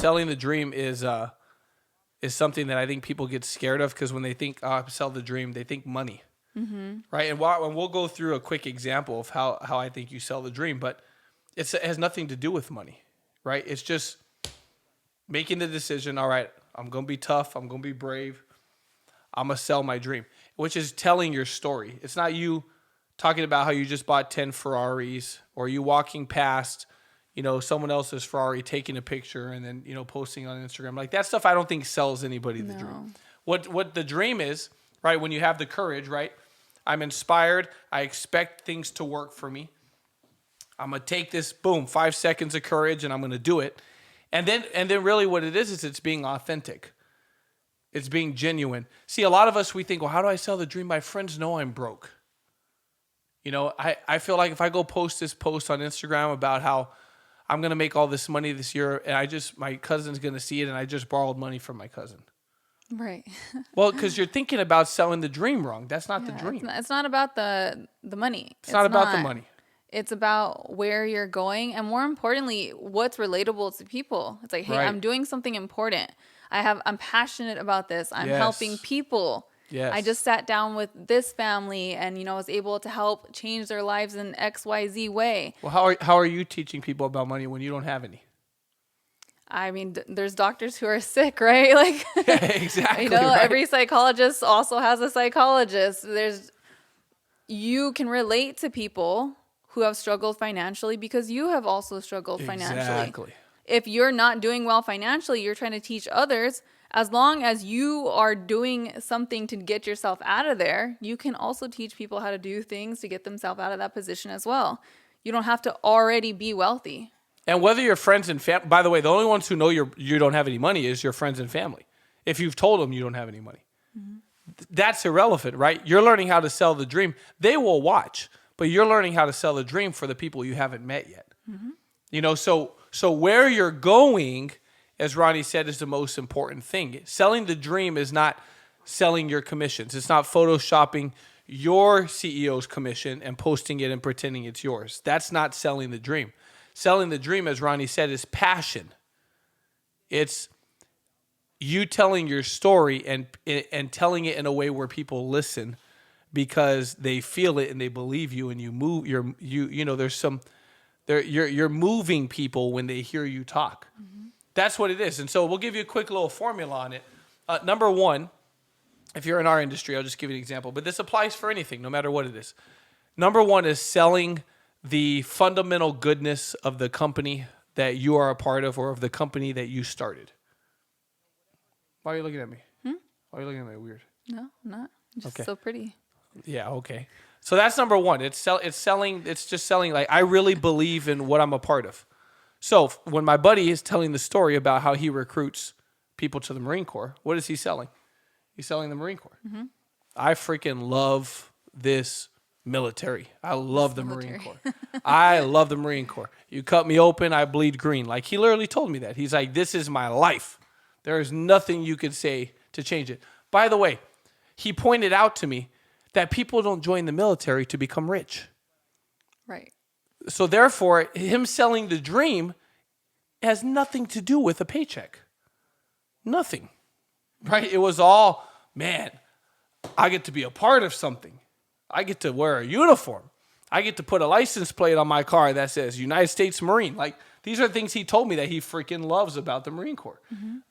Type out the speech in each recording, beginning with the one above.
selling the dream is something that I think people get scared of, because when they think sell the dream, they think money, right? And we'll go through a quick example of how I think you sell the dream, but it has nothing to do with money, right? It's just making the decision. All right, I'm gonna be tough. I'm gonna be brave. I'm gonna sell my dream, which is telling your story. It's not you talking about how you just bought 10 Ferraris, or you walking past, someone else's Ferrari, taking a picture and then, posting on Instagram. Like, that stuff I don't think sells anybody the dream. What the dream is, right? When you have the courage, right? I'm inspired. I expect things to work for me. I'm going to take this, boom, 5 seconds of courage, and I'm going to do it. And then really what it is it's being authentic. It's being genuine. See, a lot of us, we think, well, how do I sell the dream? My friends know I'm broke. I feel like if I go post this post on Instagram about how I'm going to make all this money this year, and my cousin's going to see it, and I just borrowed money from my cousin. Right. Well, because you're thinking about selling the dream wrong. That's not the dream. It's not about the money. It's not about the money. It's about where you're going, and more importantly, what's relatable to people. It's like, hey, right. I'm doing something important. I'm passionate about this. I'm helping people. Yes. I just sat down with this family and, was able to help change their lives in XYZ way. Well, how are you teaching people about money when you don't have any? I mean, there's doctors who are sick, right? Like, exactly. Right. Every psychologist also has a psychologist. You can relate to people who have struggled financially because you have also struggled financially. Exactly. If you're not doing well financially, you're trying to teach others. As long as you are doing something to get yourself out of there, you can also teach people how to do things to get themselves out of that position as well. You don't have to already be wealthy. And whether your friends and family, by the way, the only ones who know you don't have any money is your friends and family. If you've told them you don't have any money, that's irrelevant, right? You're learning how to sell the dream. They will watch, but you're learning how to sell the dream for the people you haven't met yet. So where you're going, as Ronnie said, is the most important thing. Selling the dream is not selling your commissions. It's not photoshopping your CEO's commission and posting it and pretending it's yours. That's not selling the dream. Selling the dream, as Ronnie said, is passion. It's you telling your story and telling it in a way where people listen because they feel it and they believe you, and you move. You're moving people when they hear you talk. That's what it is. And so we'll give you a quick little formula on it. Number one, if you're in our industry, I'll just give you an example, but this applies for anything, no matter what it is. Number one is selling the fundamental goodness of the company that you are a part of, or of the company that you started. Why are you looking at me? Why are you looking at me weird? No, I'm not. I'm just so pretty. Yeah, okay. So that's number one. It's just selling like I really believe in what I'm a part of. So when my buddy is telling the story about how he recruits people to the Marine Corps, what is he selling? He's selling the Marine Corps. I freaking love this military. I love the Marine Corps. I love the Marine Corps. You cut me open, I bleed green. Like, he literally told me that. He's like, this is my life. There is nothing you could say to change it. By the way, he pointed out to me that people don't join the military to become rich. Right. So therefore, him selling the dream has nothing to do with a paycheck. Nothing. Right? It was all, man, I get to be a part of something. I get to wear a uniform. I get to put a license plate on my car that says United States Marine. Like, these are things he told me that he freaking loves about the Marine Corps.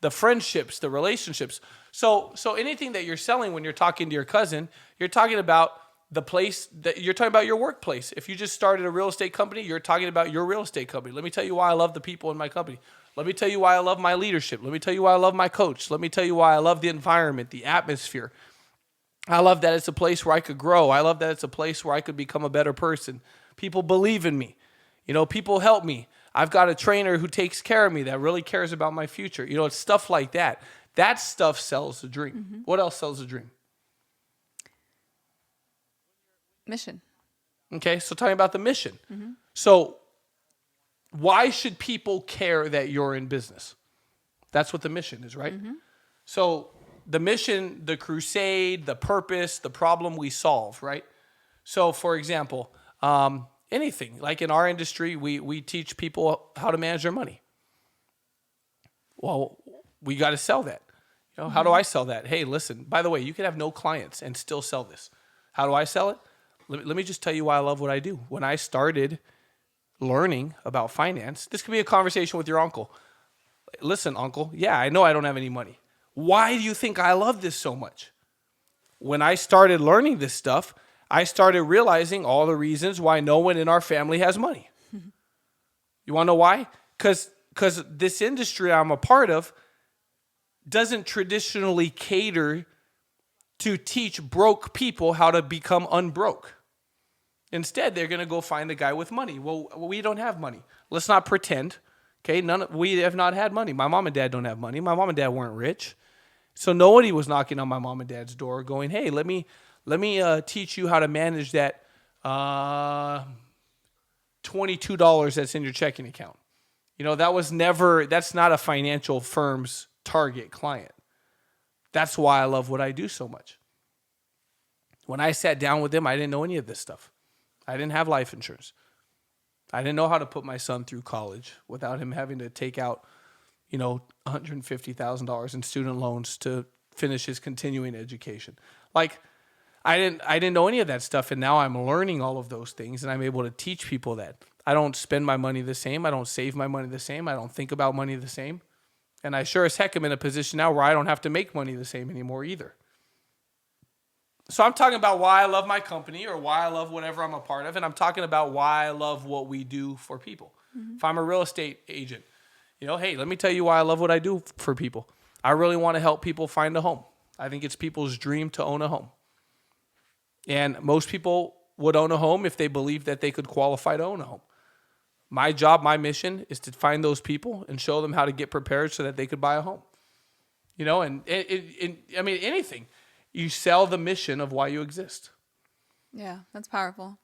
The friendships, the relationships. So anything that you're selling when you're talking to your cousin, you're talking about the place that you're talking about, your workplace. If you just started a real estate company, you're talking about your real estate company. Let me tell you why I love the people in my company. Let me tell you why I love my leadership. Let me tell you why I love my coach. Let me tell you why I love the environment, the atmosphere. I love that it's a place where I could grow. I love that it's a place where I could become a better person. People believe in me. People help me. I've got a trainer who takes care of me that really cares about my future. It's stuff like that. That stuff sells the dream. What else sells the dream? Mission. Okay, so talking about the mission. So why should people care that you're in business? That's what the mission is, right? So the mission, the crusade, the purpose, the problem we solve, right? So for example, anything like in our industry, we teach people how to manage their money. Well, we got to sell that. You know, how do I sell that? Hey, listen, by the way, you can have no clients and still sell this. How do I sell it? Let me just tell you why I love what I do. When I started learning about finance, this could be a conversation with your uncle. Listen, uncle, yeah, I know I don't have any money. Why do you think I love this so much? When I started learning this stuff, I started realizing all the reasons why no one in our family has money. You want to know why? Because this industry I'm a part of doesn't traditionally cater to teach broke people how to become unbroke. Instead, they're going to go find a guy with money. Well, we don't have money. Let's not pretend. Okay, we have not had money. My mom and dad don't have money. My mom and dad weren't rich. So nobody was knocking on my mom and dad's door going, hey, let me teach you how to manage that $22 that's in your checking account. You know, that's not a financial firm's target client. That's why I love what I do so much. When I sat down with them, I didn't know any of this stuff. I didn't have life insurance. I didn't know how to put my son through college without him having to take out, $150,000 in student loans to finish his continuing education. Like, I didn't know any of that stuff, and now I'm learning all of those things, and I'm able to teach people that. I don't spend my money the same. I don't save my money the same. I don't think about money the same. And I sure as heck am in a position now where I don't have to make money the same anymore either. So I'm talking about why I love my company or why I love whatever I'm a part of, and I'm talking about why I love what we do for people. Mm-hmm. If I'm a real estate agent, hey, let me tell you why I love what I do for people. I really want to help people find a home. I think it's people's dream to own a home. And most people would own a home if they believed that they could qualify to own a home. My job, my mission is to find those people and show them how to get prepared so that they could buy a home. And anything. You sell the mission of why you exist. Yeah, that's powerful.